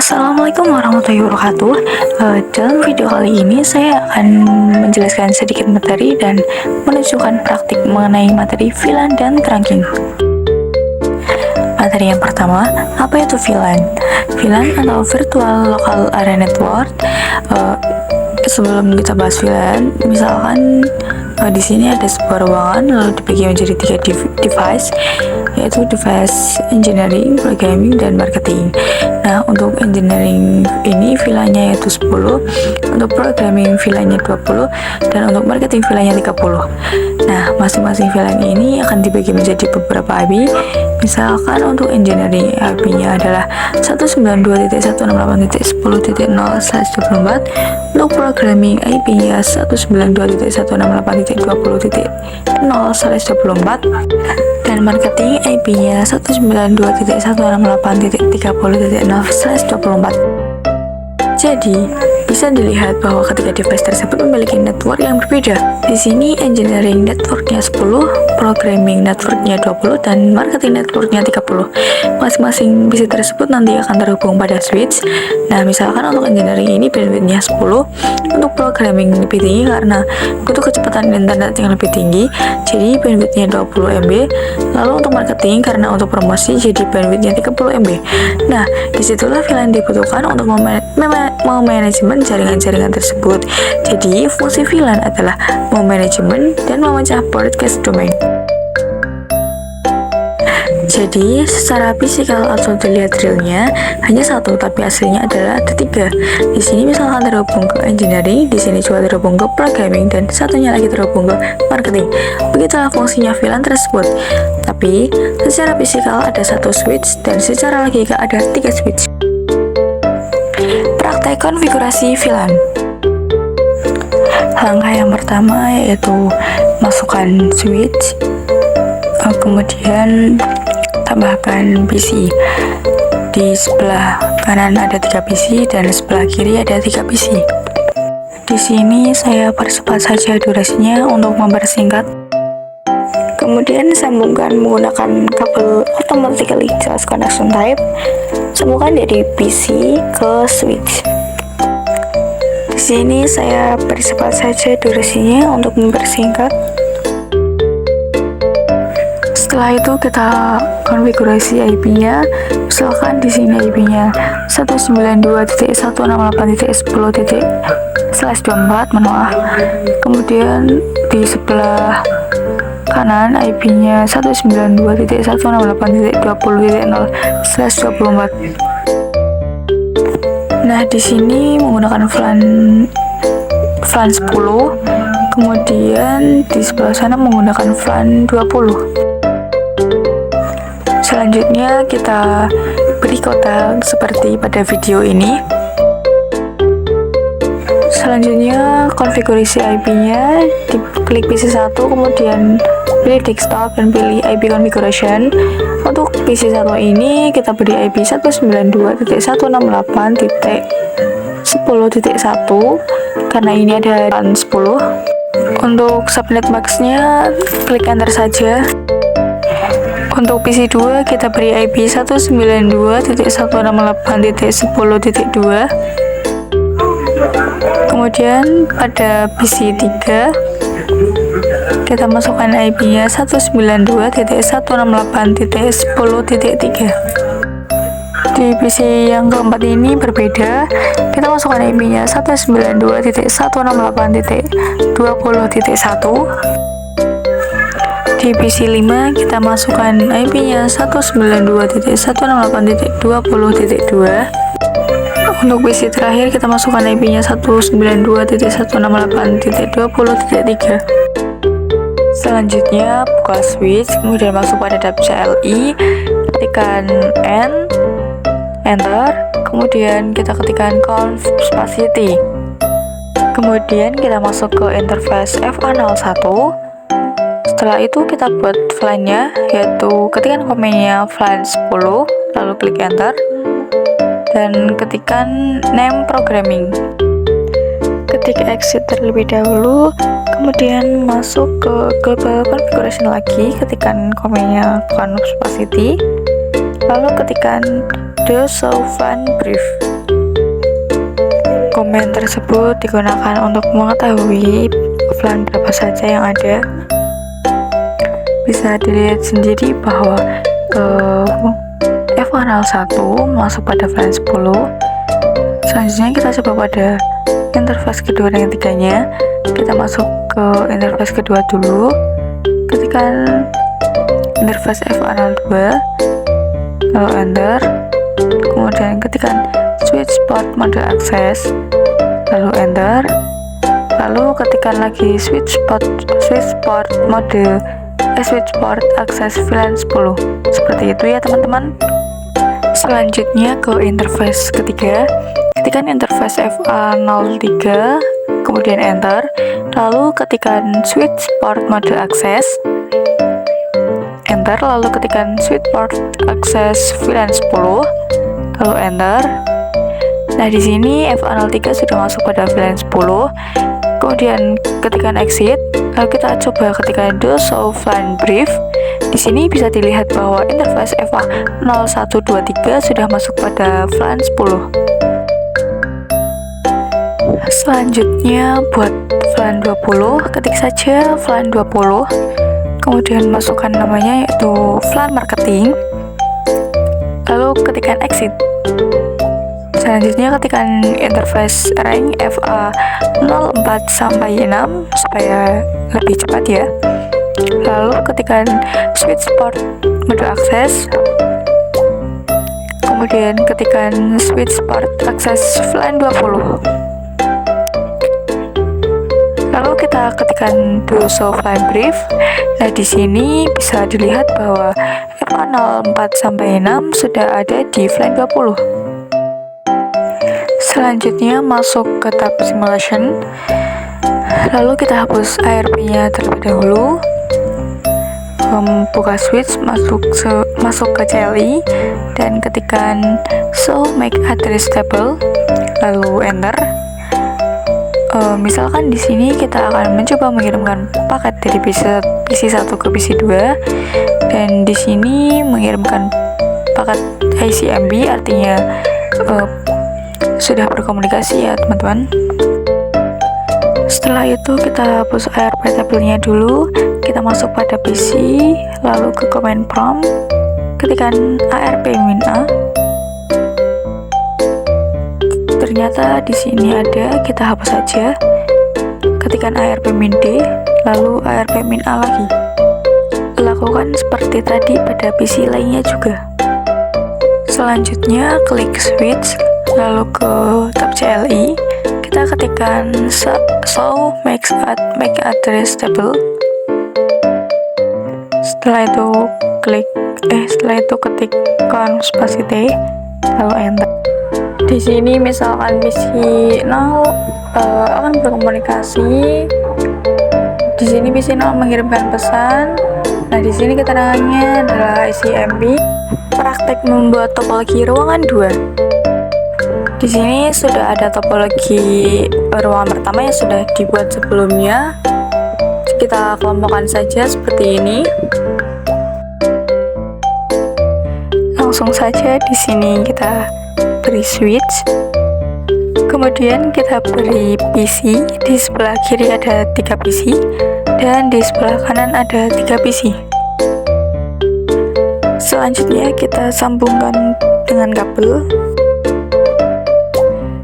Assalamualaikum warahmatullahi wabarakatuh. Dalam video kali ini saya akan menjelaskan sedikit materi dan menunjukkan praktik mengenai materi VLAN dan trunking. Materi yang pertama, apa itu VLAN? VLAN atau Virtual Local Area Network. Sebelum kita bahas VLAN, misalkan di sini ada sebuah ruangan lalu dibagi menjadi 3 device, yaitu device engineering, programming, dan marketing. Nah, untuk engineering ini VLAN-nya yaitu 10, untuk programming VLAN-nya 20, dan untuk marketing VLAN-nya 30. Nah, masing-masing VLAN ini akan dibagi menjadi beberapa IP. Misalkan untuk engineering IP-nya adalah 192.168.10.0/24. Untuk programming IP-nya 192.168.20.0/24, dan marketing IP-nya 192.168.30.0/24. Jadi, bisa dilihat bahwa ketiga device tersebut memiliki network yang berbeda. Di sini engineering networknya 10, programming networknya 20, dan marketing networknya 30. Masing-masing PC tersebut nanti akan terhubung pada switch. Nah, misalkan untuk engineering ini bandwidth-nya 10, untuk programming lebih tinggi karena butuh kecepatan internet yang lebih tinggi, jadi bandwidth-nya 20 MB. Lalu untuk marketing karena untuk promosi, jadi bandwidth-nya 30 MB. Nah, disitulah VLAN dibutuhkan untuk memanajemen jaringan-jaringan tersebut. Jadi, fungsi VLAN adalah memanajemen dan memecah broadcast domain. Jadi, secara fisikal atau dilihat realnya hanya satu, tapi aslinya adalah ada 3. Di sini misalkan terhubung ke engineering, di sini juga terhubung ke programming, dan satunya lagi terhubung ke marketing. Begitulah fungsinya VLAN tersebut. Tapi, secara fisikal ada 1 switch, dan secara logika ada 3 switch. Praktek konfigurasi VLAN. Langkah yang pertama yaitu masukkan switch, kemudian tambahkan PC. Di sebelah kanan ada 3 PC dan sebelah kiri ada 3 PC. Di sini saya percepat saja durasinya untuk mempersingkat. Kemudian sambungkan menggunakan kabel automatically just connection type. Sambungkan dari PC ke switch. Di sini saya percepat saja durasinya untuk mempersingkat. Setelah itu kita konfigurasi IP-nya. Misalkan di sini IP-nya 192.168.10./24, Kemudian di sebelah kanan IP-nya 192.168.20.0/24. Nah, di sini menggunakan VLAN 10, kemudian di sebelah sana menggunakan VLAN 20. Selanjutnya kita beri kota seperti pada video ini. Selanjutnya konfigurasi IP-nya, klik PC 1, kemudian pilih desktop dan pilih IP configuration. Untuk PC 1 ini kita beri IP 192.168.10.1 karena ini ada VLAN 10. Untuk subnet max-nya klik enter saja. Untuk PC 2 kita beri IP 192.168.10.2. Kemudian pada PC 3 kita masukkan IP-nya 192.168.10.3. Di PC yang keempat ini berbeda, kita masukkan IP-nya 192.168.20.1. Di PC 5 kita masukkan IP-nya 192.168.20.2. Untuk PC terakhir kita masukkan IP-nya 192.168.20.3. Selanjutnya buka switch, kemudian masuk pada tab CLI, ketikkan enter, kemudian kita ketikkan conf spacity. Kemudian kita masuk ke interface FA01. Setelah itu kita buat VLAN-nya, yaitu ketikkan komennya VLAN 10, lalu klik enter, dan ketikkan name programming. Ketik exit terlebih dahulu, kemudian masuk ke global configuration lagi, ketikkan komennya conf spacity, lalu ketikkan the show VLAN brief. Domain tersebut digunakan untuk mengetahui offline berapa saja yang ada. Bisa dilihat sendiri bahwa f1.1 masuk pada VLAN 10. Selanjutnya kita coba pada interface kedua dan ketiganya. Kita masuk ke interface kedua dulu, ketikkan interface f1.2, lalu enter, kemudian ketikkan switch port mode access, lalu enter, lalu ketikkan lagi switch port access VLAN 10. Seperti itu ya teman-teman. Selanjutnya ke interface ketiga, ketikkan interface FA03, kemudian enter, lalu ketikkan switch port mode access, enter, lalu ketikkan switch port access VLAN 10, lalu enter. Nah, di sini FA03 sudah masuk pada VLAN 10. Kemudian ketikkan exit, lalu kita coba ketikkan do show VLAN brief. Di sini bisa dilihat bahwa interface FA0123 sudah masuk pada VLAN 10. Selanjutnya buat VLAN 20, ketik saja VLAN 20, kemudian masukkan namanya yaitu VLAN marketing, lalu ketikkan exit. Selanjutnya ketikkan interface rank FA04 sampai 6 supaya lebih cepat ya. Lalu ketikkan switch port mode access, kemudian ketikkan switch port access VLAN 20. Lalu kita ketikkan do show VLAN brief. Nah, di sini bisa dilihat bahwa FA04 sampai 6 sudah ada di VLAN 20. Selanjutnya masuk ke tab simulation, lalu kita hapus ARP-nya terlebih dahulu, buka switch, masuk ke CLI, dan ketikkan show make address table, lalu enter. Misalkan di sini kita akan mencoba mengirimkan paket dari PC 1 ke PC 2, dan di sini mengirimkan paket ICMP, artinya sudah berkomunikasi ya teman-teman. Setelah itu kita hapus ARP tabelnya dulu, kita masuk pada PC, lalu ke command prompt, ketikkan ARP-A. Ternyata di sini ada, kita hapus saja. Ketikkan ARP-D, lalu ARP-A lagi. Lakukan seperti tadi pada PC lainnya juga. Selanjutnya klik switch, lalu ke tab CLI, kita ketikkan show make address table. Setelah itu ketikkan spasi T, lalu enter. Di sini misalkan PC 0 akan berkomunikasi. Di sini PC 0 mengirimkan pesan. Nah, di sini keterangannya adalah ICMP praktek membuat topologi ruangan 2. Di sini sudah ada topologi ruangan pertama yang sudah dibuat sebelumnya. Kita kelompokkan saja seperti ini. Langsung saja di sini kita beri switch. Kemudian kita beri PC. Di sebelah kiri ada 3 PC dan di sebelah kanan ada 3 PC. Selanjutnya kita sambungkan dengan kabel.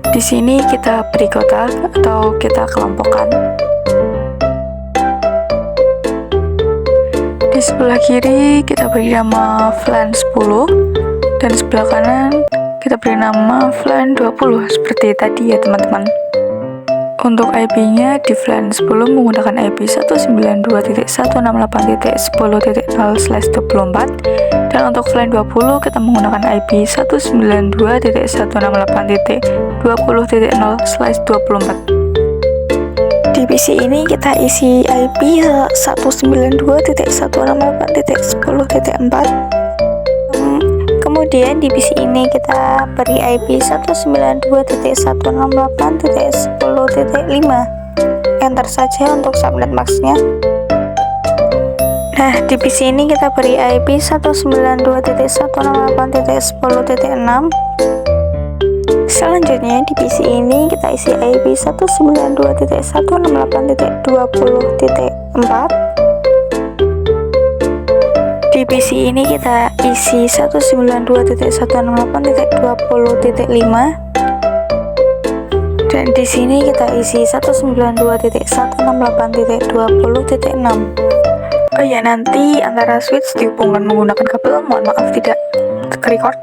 Di sini kita beri kotak atau kita kelompokkan. Di sebelah kiri kita beri nama VLAN 10 dan sebelah kanan kita beri nama VLAN 20 seperti tadi ya teman-teman. Untuk IP-nya di VLAN 10 menggunakan IP 192.168.10.0/24, dan untuk VLAN 20 kita menggunakan IP 192.168.20.0/24. Di PC ini kita isi IP 192.168.10.4. Kemudian di PC ini kita beri IP 192.168.10.5. Enter saja untuk subnet max-nya. Nah, di PC ini kita beri IP 192.168.10.6. Selanjutnya di PC ini kita isi IP 192.168.20.4. Di PC ini kita isi 192.168.20.5, dan di sini kita isi 192.168.20.6. Oh ya, nanti antara switch dihubungkan menggunakan kabel, mohon maaf tidak record.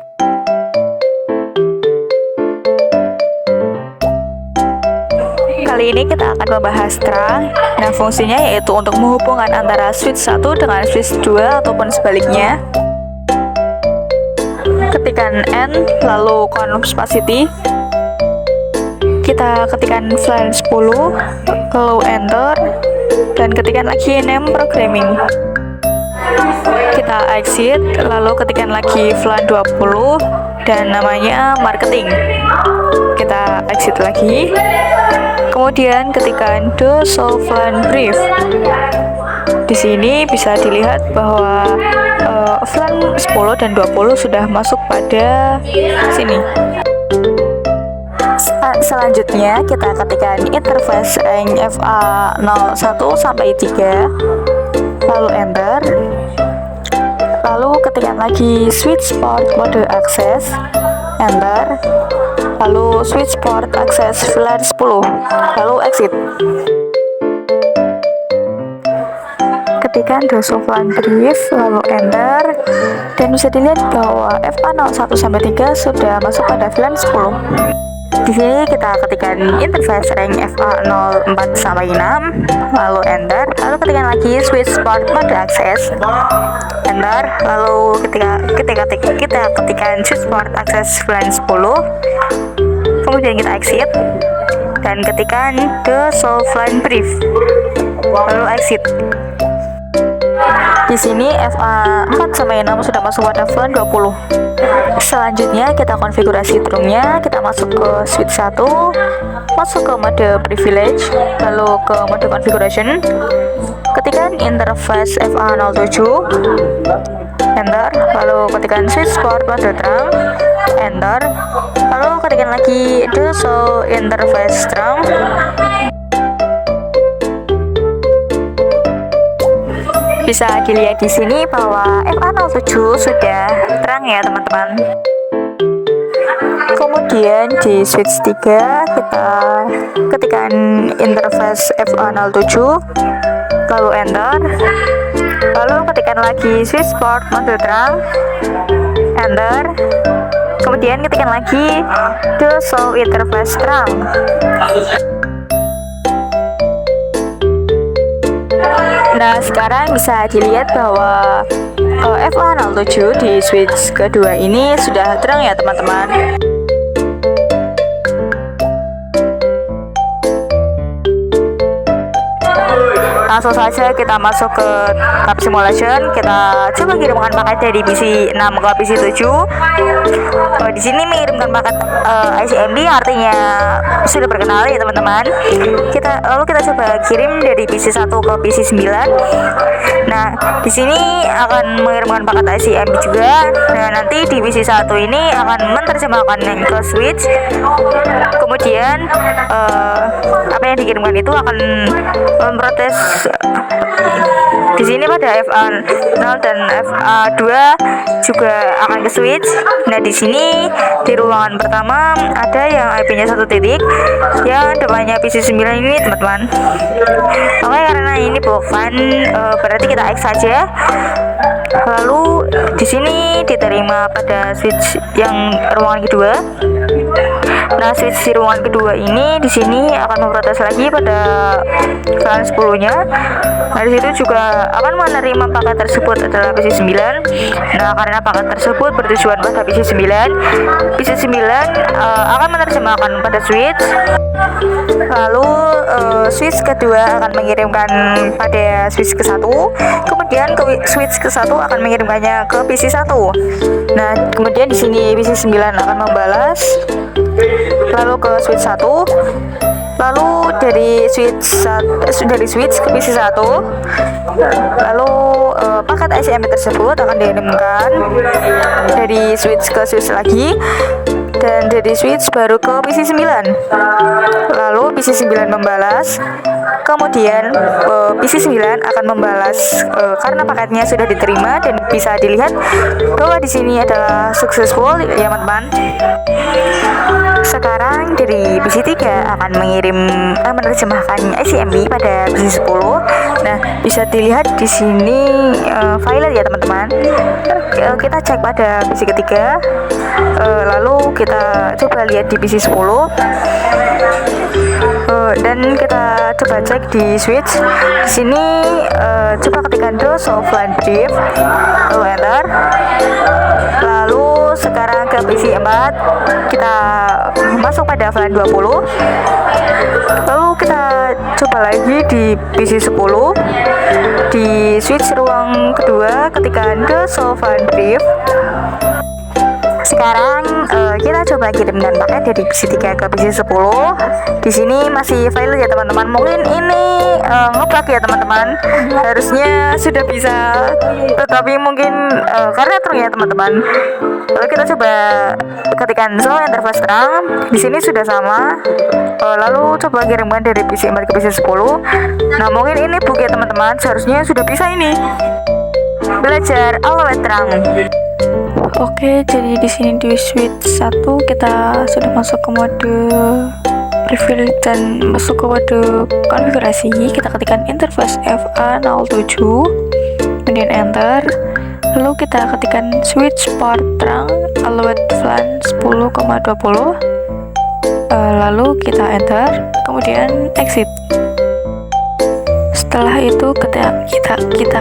Kali ini kita akan membahas terang. Nah, fungsinya yaitu untuk menghubungkan antara switch 1 dengan switch 2 ataupun sebaliknya. Ketikkan N, lalu confirm opacity. Kita ketikkan VLAN 10, lalu enter, dan ketikkan lagi name programming. Kita exit, lalu ketikkan lagi VLAN 20 dan namanya marketing. Kita exit lagi. Kemudian ketikkan the show VLAN brief. Di sini bisa dilihat bahwa VLAN 10 dan 20 sudah masuk pada sini. Selanjutnya kita ketikkan interface range FA01 sampai 3, lalu enter. Lalu ketikkan lagi switch port mode access, enter. Lalu switch port access VLAN 10, lalu exit. Ketikkan the VLAN brief, lalu enter, dan bisa dilihat bahwa FA01 sampai 3 sudah masuk pada VLAN 10. Di sini kita ketikkan interface range FA04 sampai 6, lalu enter. Lalu ketikkan lagi switch port mode access, enter. Lalu kita ketikkan switch port access VLAN 10. Kemudian kita exit dan ketikkan the show VLAN brief, lalu exit. Di sini FA4 sampai 6 sudah masuk pada VLAN 20. Selanjutnya kita konfigurasi termnya. Kita masuk ke switch 1, masuk ke mode privilege, lalu ke mode configuration. Ketikkan interface FA07, enter. Lalu ketikkan switch port mode terang, enter. Lalu ketikkan lagi the show interface terang. Bisa dilihat di sini bahwa FA07 sudah terang ya teman-teman. Kemudian di switch 3 kita ketikkan interface FA07, lalu enter. Lalu ketikkan lagi switch port mode terang, enter. Kemudian ketikkan lagi the show interface terang. Nah, sekarang bisa dilihat bahwa FA07 di switch kedua ini sudah terang ya teman-teman. Langsung saja kita masuk ke tab simulation. Kita coba kirimkan paket dari PC 6 ke PC 7. Di sini mengirimkan paket ICMP, artinya sudah berkenal ya teman-teman. Lalu kita coba kirim dari PC 1 ke PC 9. Nah, di sini akan mengirimkan paket ICMP juga. Nah, nanti di PC 1 ini akan menerjemahkan ke switch. Kemudian apa yang dikirimkan itu akan memprotes di sini pada FA0 dan FA2 juga akan ke switch. Nah, di sini di ruangan pertama ada yang IP-nya 1 titik, yang depannya PC 9 ini teman-teman. Oke, karena ini bukan berarti kita X saja. Lalu di sini diterima pada switch yang ruangan kedua. Nah, switch di ruangan kedua ini di sini akan memprotes lagi pada VLAN 10-nya. Nah, di situ juga akan menerima paket tersebut adalah PC 9. Nah, karena paket tersebut bertujuan pada PC 9, PC 9 akan menerjemahkan pada switch. Lalu switch kedua akan mengirimkan pada switch ke-1. Kemudian switch ke-1 akan mengirimkannya ke PC 1. Nah, kemudian di sini PC 9 akan membalas, lalu ke switch 1. Lalu dari switch ke PC 1, lalu paket ICMP tersebut akan dikirimkan dari switch ke switch lagi. dan dari switch baru ke PC 9. Lalu PC 9 membalas, kemudian PC 9 akan membalas karena paketnya sudah diterima dan bisa dilihat bahwa di sini adalah successful ya teman-teman. Sekarang dari PC 3 akan menerjemahkan ICMP pada PC 10. Nah, bisa dilihat di sini file ya teman-teman. Kita cek pada PC ketiga, lalu kita coba lihat di PC 10, dan kita coba cek di switch. Di sini coba ketikkan DOS offline brief, lalu enter. Lalu sekarang ke PC 4, kita masuk pada VLAN 20. Lalu kita coba lagi di PC 10, di switch ruang kedua ketikkan DOS offline brief. Sekarang kita coba kirimkan paket dari PC 3 ke PC 10. Di sini masih file ya teman-teman. Mungkin ini ngebug ya teman-teman. Harusnya sudah bisa, tetapi mungkin karena terus ya teman-teman. Lalu kita coba ketikkan show interface terang. Di sini sudah sama. Lalu coba kirimkan dari PC 4 ke PC 10. Nah, mungkin ini bug ya teman-teman. Seharusnya sudah bisa ini. Belajar alfabet terang. Oke, jadi di sini di switch 1 kita sudah masuk ke mode privilege dan masuk ke mode konfigurasi. Kita ketikkan interface FA07, kemudian enter. Lalu kita ketikkan switch port terang alert VLAN 10,20. Lalu kita enter, kemudian exit. Setelah itu kita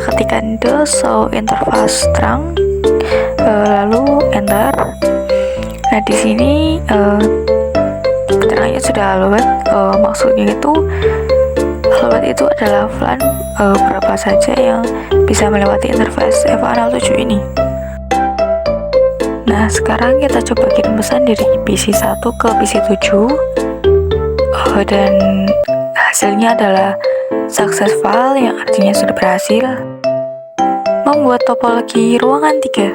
ketikkan the show interface terang, lalu enter. Nah, di sini keterangannya sudah alert. Maksudnya itu alert itu adalah VLAN berapa saja yang bisa melewati interface FA07 ini. Nah, sekarang kita coba kirim pesan dari PC 1 ke PC 7, dan hasilnya adalah successful, yang artinya sudah berhasil membuat topologi ruangan 3.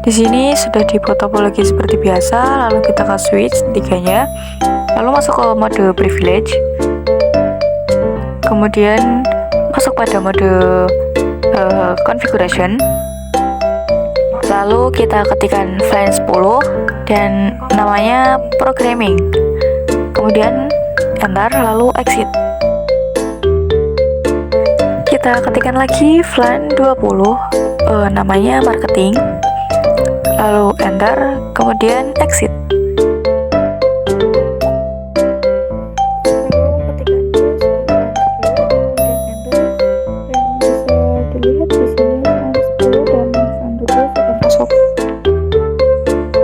Di sini sudah dibuat topologi seperti biasa. Lalu kita ke switch 3-nya, lalu masuk ke mode privilege, kemudian masuk pada mode configuration. Lalu kita ketikkan VLAN 10 dan namanya programming, kemudian enter, lalu exit. Kita ketikkan lagi VLAN 20, namanya marketing, lalu enter, kemudian exit.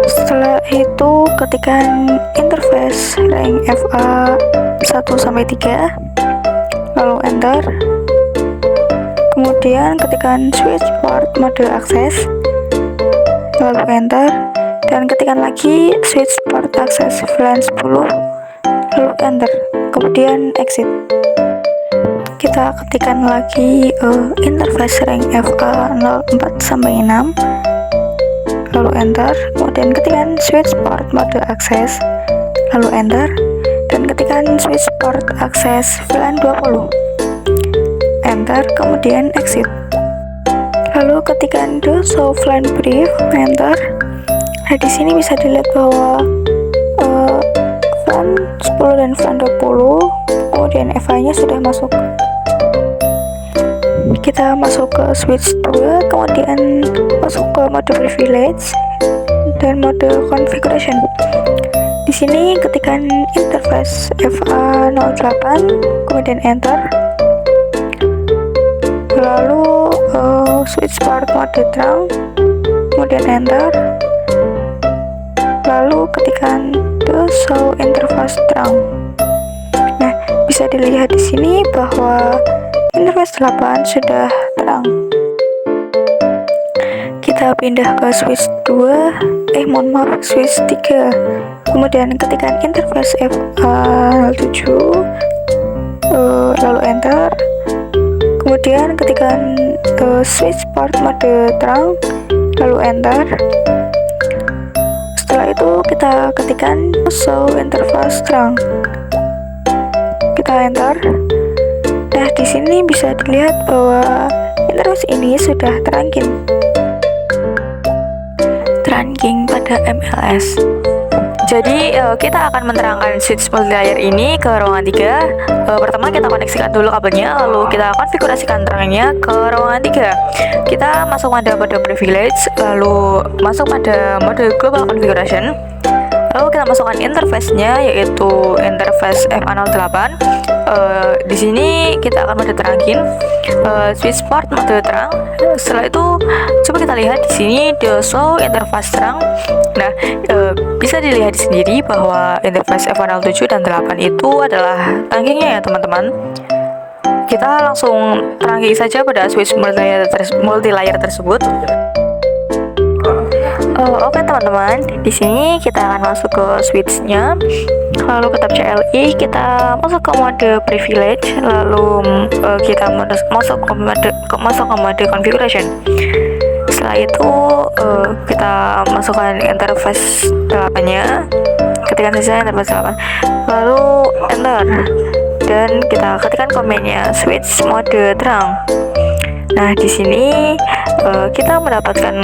Setelah itu ketikkan interface rank FA 1-3, lalu enter. Kemudian ketikkan switch port mode akses, lalu enter, dan ketikkan lagi switch port akses VLAN 10, lalu enter, kemudian exit. Kita ketikkan lagi interface rank FA 04-6, lalu enter, kemudian ketikkan switch port mode akses, lalu enter, dan ketikkan switch port akses VLAN 20, enter, kemudian exit. Lalu ketikkan the show VLAN brief, enter. Nah, di sini bisa dilihat bahwa VLAN 10 dan VLAN 20, kemudian FA-nya sudah masuk. Kita masuk ke switch 2, kemudian masuk ke mode privilege dan mode configuration. Di sini ketikkan interface FA08, kemudian enter. Lalu switch port mode terang, kemudian enter. Lalu ketikkan the show interface terang. Nah, bisa dilihat di sini bahwa interface 8 sudah terang. Kita pindah ke switch 2, switch 3. Kemudian ketikkan interface FA07, lalu enter. Kemudian ketikkan switch port mode terang, lalu enter. Setelah itu kita ketikkan show interface terang. Kita enter. Nah, di sini bisa dilihat bahwa interface ini sudah terangking pada MLS. Jadi kita akan menerangkan switch multilayer ini ke ruangan 3. Pertama kita koneksikan dulu kabelnya, lalu kita konfigurasikan terangnya ke ruangan 3. Kita masuk pada mode privilege, lalu masuk pada mode global configuration. Lalu kita masukkan interface-nya, yaitu interface FA08. Di sini kita akan mode terangin, switch port mode terang. Setelah itu coba kita lihat di sini the show interface terang. Nah, bisa dilihat sendiri bahwa interface FA07 dan 8 itu adalah terangkingnya ya teman-teman. Kita langsung terangking saja pada switch multilayer tersebut. Oke teman-teman, di sini kita akan masuk ke switch-nya, lalu ketab CLI, kita masuk ke mode privilege, lalu kita masuk ke mode configuration. Setelah itu kita masukkan interface 8-nya, ketikkan saja interface 8, lalu enter, dan kita ketikkan komennya switch mode terang. Nah, di sini kita mendapatkan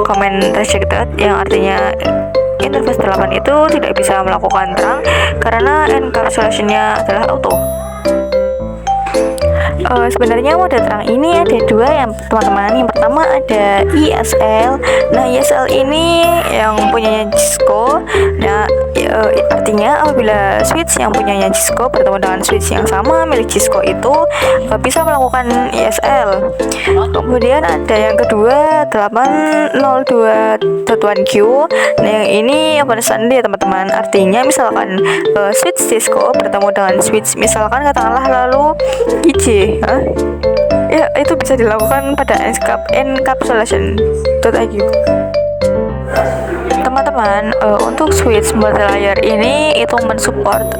komen rejected, yang artinya interface 8 itu tidak bisa melakukan terang karena encapsulation-nya adalah auto. Sebenarnya mode terang ini ada dua ya teman-teman. Yang pertama ada ISL. Nah, ISL ini yang punyanya Cisco. Nah, artinya apabila switch yang punyanya Cisco bertemu dengan switch yang sama milik Cisco itu bisa melakukan ISL. Kemudian ada yang kedua 802.1Q. Nah, yang ini open standard ya teman-teman. Artinya misalkan switch Cisco bertemu dengan switch misalkan katakanlah lalu IJ, ya itu bisa dilakukan pada encapsulation.ig. Teman-teman, untuk switch multilayer ini itu mensupport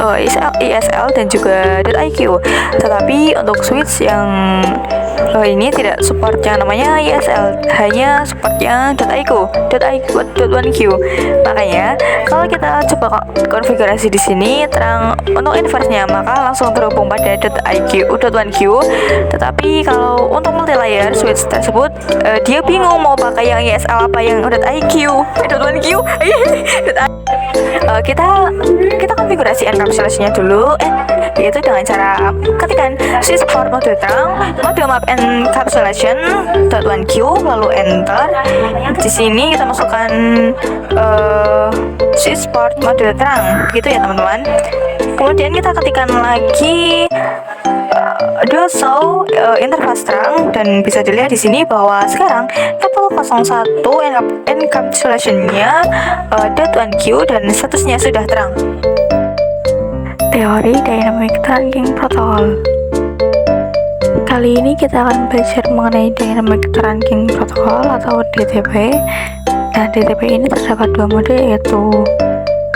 ISL dan juga .iq. Tetapi untuk switch yang ini tidak support yang namanya ISL, hanya supportnya .1q. Makanya kalau kita coba konfigurasi di sini terang untuk inverse-nya, maka langsung terhubung pada .1q. Tetapi kalau untuk multilayer switch tersebut dia bingung mau pakai yang ISL apa yang .1q. Kita konfigurasi encapsulation-nya dulu, yaitu dengan cara ketikkan switch port mode terang, mode map encapsulation.1q, lalu enter. Di sini kita masukkan switch port mode terang, gitu ya teman-teman. Kemudian kita ketikkan lagi show interface terang, dan bisa dilihat di sini bahwa sekarang level 01 encapsulation-nya .1q dan statusnya sudah terang. Teori Dynamic Trunking Protocol. Kali ini kita akan belajar mengenai Dynamic Trunking Protocol atau DTP. Nah, DTP ini terdapat dua mode, yaitu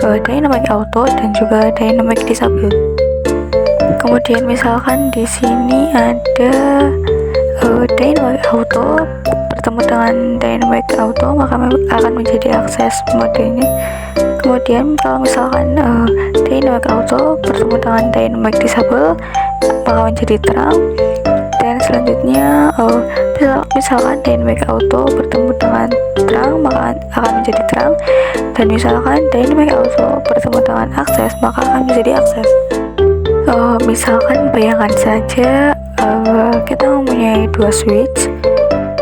Dynamic Auto dan juga Dynamic Disable. Kemudian misalkan di sini ada Dynamic Auto bertemu dengan Dynamic Auto, maka akan menjadi akses modenya. Kemudian kalau misalkan Dynamic Auto bertemu dengan Dynamic Disable, maka menjadi terang. Dan selanjutnya misalkan Dynamic Auto bertemu dengan terang, maka akan menjadi terang. Dan misalkan Dynamic Auto bertemu dengan akses, maka akan menjadi akses. Misalkan bayangkan saja kita mempunyai dua switch.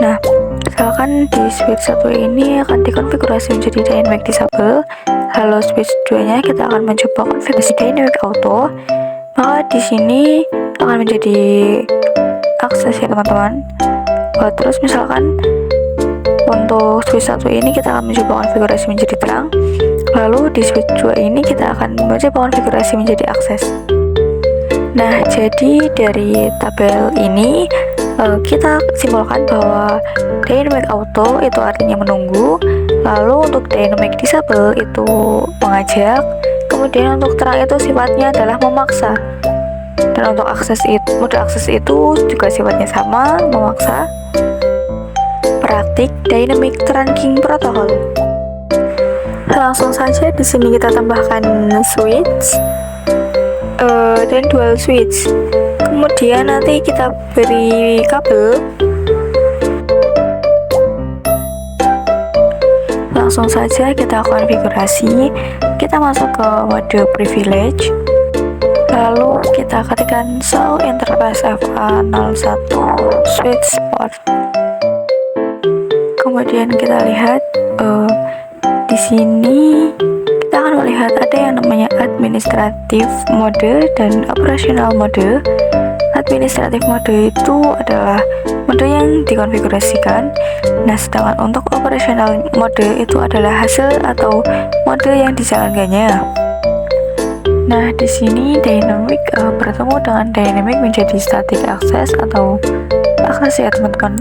Nah, misalkan di switch 1 ini akan dikonfigurasi menjadi Dynamic Disable, lalu switch 2 nya kita akan mencoba konfigurasi Dynamic Auto, maka di sini akan menjadi akses ya teman-teman. Terus misalkan untuk switch 1 ini kita akan mencoba konfigurasi menjadi terang, lalu di switch 2 ini kita akan mencoba konfigurasi menjadi akses. Nah, jadi dari tabel ini kita simpulkan bahwa Dynamic Auto itu artinya menunggu, lalu untuk Dynamic Disable itu mengajak, kemudian untuk terang itu sifatnya adalah memaksa, dan untuk mode akses itu juga sifatnya sama, memaksa. Praktik Dynamic Trunking Protocol. Langsung saja di sini kita tambahkan switch dan dual switch. Kemudian nanti kita beri kabel. Langsung saja kita konfigurasi. Kita masuk ke mode privilege. Lalu kita ketikkan show interface FA01 switch port. Kemudian kita lihat di sini kita akan melihat ada yang namanya administratif mode dan operational mode. Administratif mode itu adalah mode yang dikonfigurasikan. Nah, sedangkan untuk operational mode itu adalah hasil atau mode yang dijalankannya. Nah, di sini dynamic bertemu dengan dynamic menjadi static access atau akses ya teman-teman.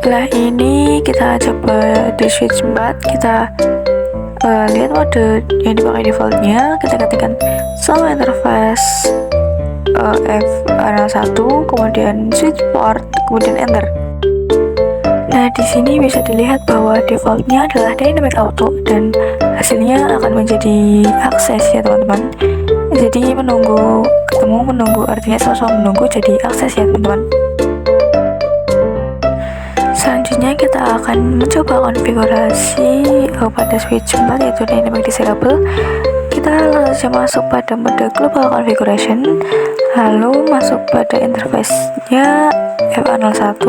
Setelah ini kita coba di switch 4, kita lihat mode yang dipakai defaultnya. Kita ketikkan show interface F01, kemudian switch port, kemudian enter. Nah, di sini bisa dilihat bahwa defaultnya adalah dynamic auto dan hasilnya akan menjadi akses ya teman-teman. Jadi menunggu artinya sama-sama menunggu jadi akses ya teman-teman. Selanjutnya kita akan mencoba konfigurasi pada switch 4 yaitu dynamic disable. Kita langsung saja masuk pada mode global configuration, lalu masuk pada interface-nya FA01,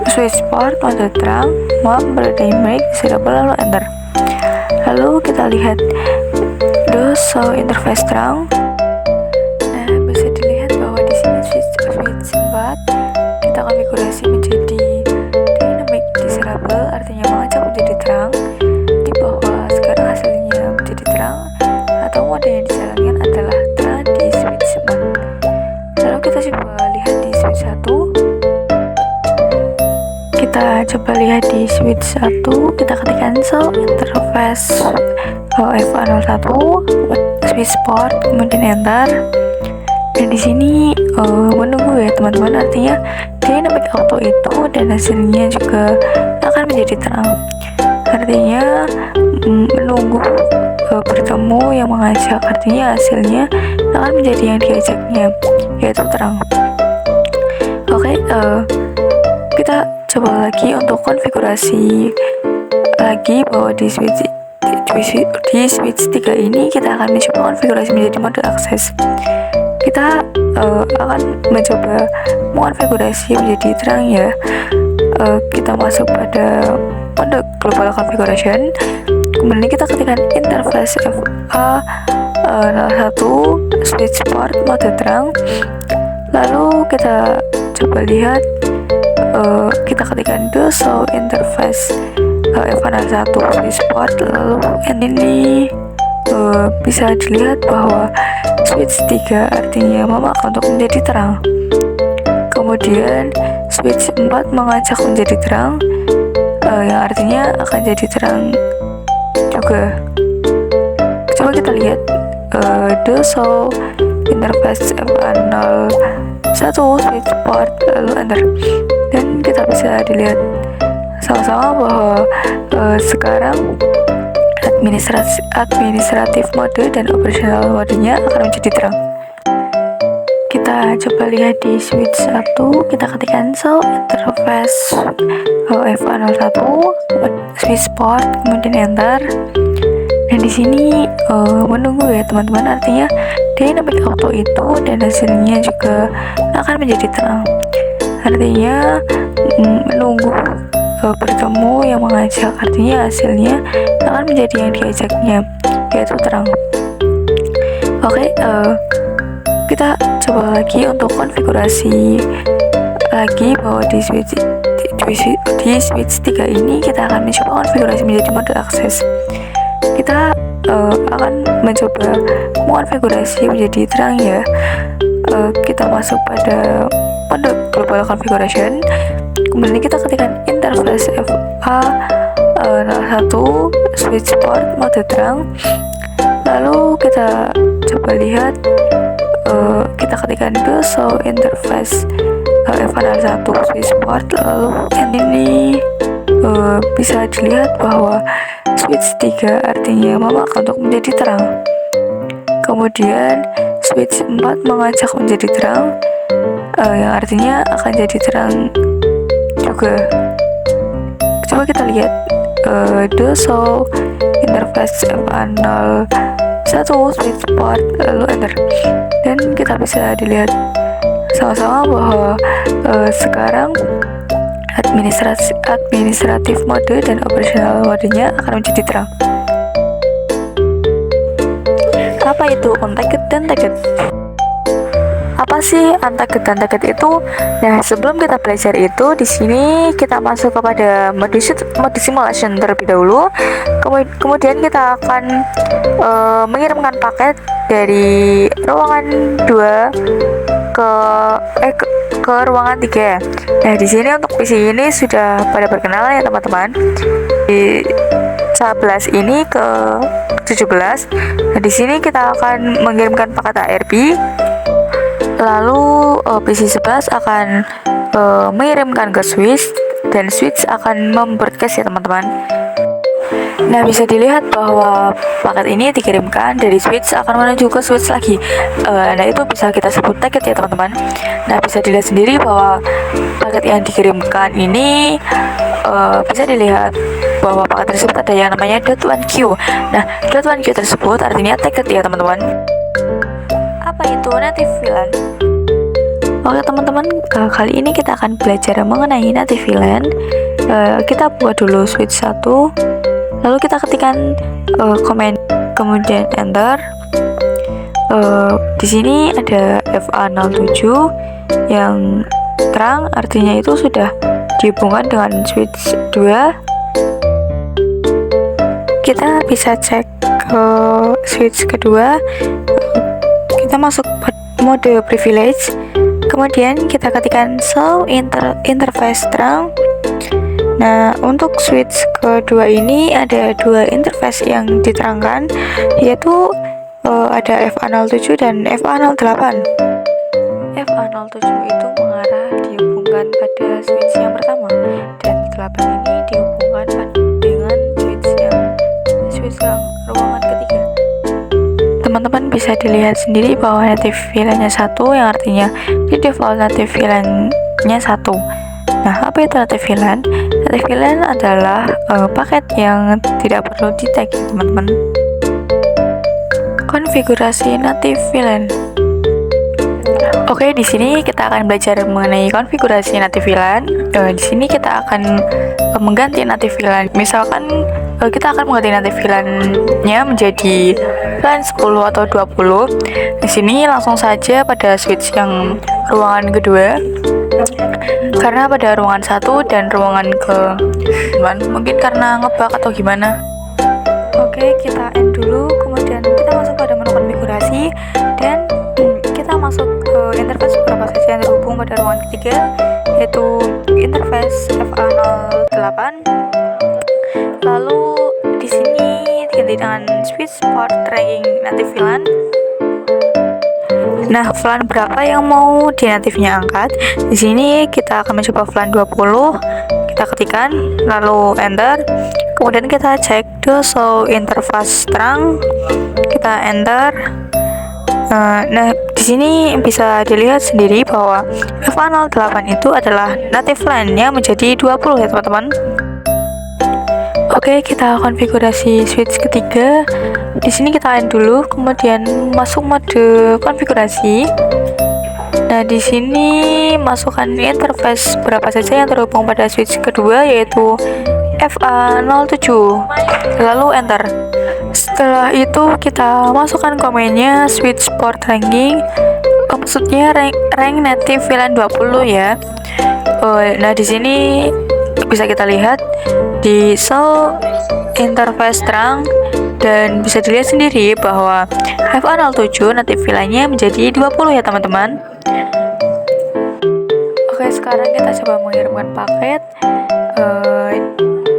switch port, mode terang, mode dynamic disable, lalu enter. Lalu kita lihat do show interface terang. Nah, bisa dilihat bahwa di sini switch 4 kita konfigurasi menjadi dynamic disable, artinya mengajak menjadi terang. Di bawah sekarang hasilnya menjadi terang atau mode yang dijalankan adalah terang di switch 4. Lalu kita coba lihat di switch 1. Kita coba lihat di switch 1, kita ketikkan show interface F01 switch port, kemudian enter. Dan di sini menunggu ya teman-teman, artinya dynamic auto itu dan hasilnya juga akan menjadi terang. Artinya menunggu bertemu yang mengajak, artinya hasilnya akan menjadi yang diajaknya, yaitu terang. Oke, kita coba lagi untuk konfigurasi lagi bahwa di switch 3 ini kita akan mencoba konfigurasi menjadi mode akses. Kita akan mencoba mengonfigurasi menjadi terang ya. Kita masuk pada mode global configuration, kemudian kita ketikkan interface FA01 switch port mode terang. Lalu kita coba lihat, kita ketikkan do show interface F01 switch port, lalu ini bisa dilihat bahwa switch 3 artinya memakan untuk menjadi terang. Kemudian switch 4 mengajak menjadi terang, yang artinya akan jadi terang juga. Coba kita lihat do show interface F01 switch port, lalu enter. Dan kita bisa dilihat sama-sama bahwa sekarang administratif mode dan operational modenya akan menjadi terang. Kita coba lihat di switch 1, kita ketikkan show interface F01 switch port, kemudian enter. Dan di sini menunggu ya teman-teman, artinya dynamic auto itu dan hasilnya juga akan menjadi terang. Artinya menunggu bertemu yang mengajak, artinya hasilnya akan menjadi yang diajaknya, yaitu terang. Oke, kita coba lagi untuk konfigurasi lagi bahwa di switch 3 ini kita akan mencoba konfigurasi menjadi mode akses. Kita akan mencoba mengonfigurasi menjadi terang ya. Kita masuk pada mode global configuration, kemudian kita ketikkan interface FA01 switch port mode terang. Lalu kita coba lihat, kita ketikkan do show interface F01 switch port, lalu ini bisa dilihat bahwa switch 3 artinya memakan untuk menjadi terang. Kemudian switch 4 mengajak menjadi terang, yang artinya akan jadi terang juga. Coba kita lihat the show interface FA01 switch port, lalu enter, dan kita bisa dilihat sama-sama bahwa sekarang administratif mode dan operasional modenya akan menjadi terang. Apa itu untagged dan tagged? Apa sih untagged dan tagged itu? Nah, sebelum kita belajar itu, di sini kita masuk kepada mode simulation terlebih dahulu. Kemudian kita akan mengirimkan paket dari ruangan 2 ke ruangan 3. Nah, di sini untuk PC ini sudah pada berkenalan ya teman-teman. Di 11 ini ke 17. Nah, di sini kita akan mengirimkan paket ARP. Lalu PC 11 akan mengirimkan ke switch, dan switch akan membroadcast ya teman-teman. Nah, bisa dilihat bahwa paket ini dikirimkan dari switch akan menuju ke switch lagi. Nah, itu bisa kita sebut tagged ya teman-teman. Nah, bisa dilihat sendiri bahwa paket yang dikirimkan ini bisa dilihat bahwa paket tersebut ada yang namanya .1Q. Nah, .1Q tersebut artinya tagged ya teman-teman. Apa itu native VLAN? Oke teman-teman, kali ini kita akan belajar mengenai native VLAN. Kita buat dulu switch 1, lalu kita ketikkan command, kemudian enter. Di sini ada FA07 yang terang, artinya itu sudah dihubungkan dengan switch 2. Kita bisa cek ke switch kedua. Kita masuk mode privilege, kemudian kita ketikkan show interface terang. Nah, untuk switch kedua ini ada 2 interface yang diterangkan, yaitu ada FA07 dan FA08. FA07 itu mengarah dihubungkan pada switch yang pertama, dan 8 ini dihubungkan dengan switch yang ruangan ketiga. Teman-teman bisa dilihat sendiri bahwa native VLAN-nya 1, yang artinya di default native VLAN-nya 1. Nah, apa itu native VLAN? Native VLAN adalah paket yang tidak perlu di-tag, teman-teman. Konfigurasi native VLAN. Oke, di sini kita akan belajar mengenai konfigurasi native VLAN. Di sini kita akan mengganti native VLAN. Misalkan kita akan mengganti native VLAN-nya menjadi VLAN 10 atau 20. Di sini langsung saja pada switch yang ruangan kedua. Karena pada ruangan 1 dan ruangan ke mungkin karena ngebug atau gimana. Oke, kita end dulu, kemudian kita masuk pada menu konfigurasi, dan kita masuk ke interface beberapa saja yang terhubung pada ruangan ketiga, yaitu interface FA08. Lalu di sini diganti dengan switch port tracking native VLAN. Nah, VLAN berapa yang mau di native-nya angkat? Di sini kita akan mencoba VLAN 20. Kita ketikkan, lalu enter. Kemudian kita cek the show interface terang. Kita enter. Nah, di sini bisa dilihat sendiri bahwa FA08 itu adalah native VLAN-nya menjadi 20 ya teman-teman. Oke, kita konfigurasi switch ketiga. Di sini kita end dulu, kemudian masuk mode konfigurasi. Nah, di sini masukkan interface berapa saja yang terhubung pada switch kedua, yaitu FA07. Lalu enter. Setelah itu kita masukkan komennya switch port ranking. Maksudnya rank native VLAN 20 ya. Nah, di sini bisa kita lihat di show interface terang, dan bisa dilihat sendiri bahwa FA07 native VLAN-nya menjadi 20 ya teman-teman. Oke, sekarang kita coba mengirimkan paket.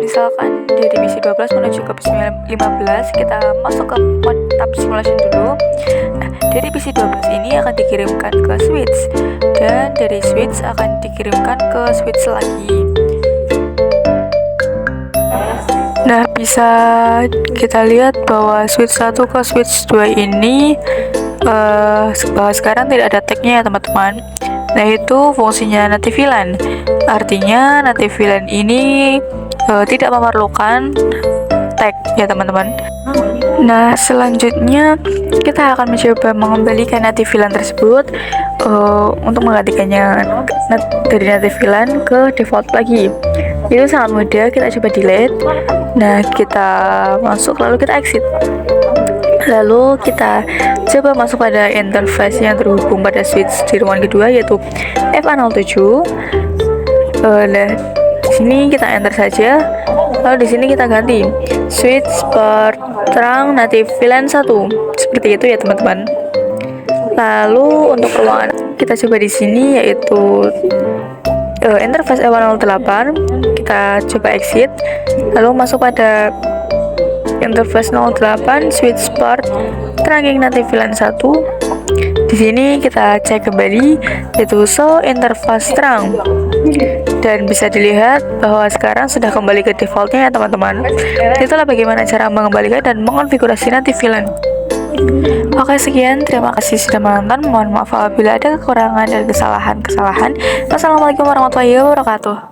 Misalkan dari PC 12 menuju ke PC 15, kita masuk ke mode tab simulation dulu. Nah, dari PC 12 ini akan dikirimkan ke switch, dan dari switch akan dikirimkan ke switch lagi. Nah, bisa kita lihat bahwa switch 1 ke switch 2 ini bahwa sekarang tidak ada tagnya ya teman-teman. Nah, itu fungsinya native VLAN. Artinya native VLAN ini tidak memerlukan tag ya teman-teman. Nah, selanjutnya kita akan mencoba mengembalikan native VLAN tersebut untuk menggantikannya dari native VLAN ke default lagi. Itu sangat mudah, kita coba delete. Nah, kita masuk lalu kita exit. Lalu kita coba masuk pada interface yang terhubung pada switch di ruangan kedua yaitu FA07. Nah, di sini kita enter saja. Lalu di sini kita ganti switch port terang native VLAN 1. Seperti itu ya teman-teman. Lalu untuk ruangan kita coba di sini yaitu interface FA08. Kita coba exit. Lalu masuk pada interface 08 switch port tracking native VLAN 1. Di sini kita cek kembali yaitu show interface terang dan bisa dilihat bahwa sekarang sudah kembali ke defaultnya ya teman-teman. Itulah bagaimana cara mengembalikan dan mengonfigurasi native VLAN. Oke, sekian, terima kasih sudah menonton. Mohon maaf apabila ada kekurangan dan kesalahan-kesalahan. Wassalamualaikum warahmatullahi wabarakatuh.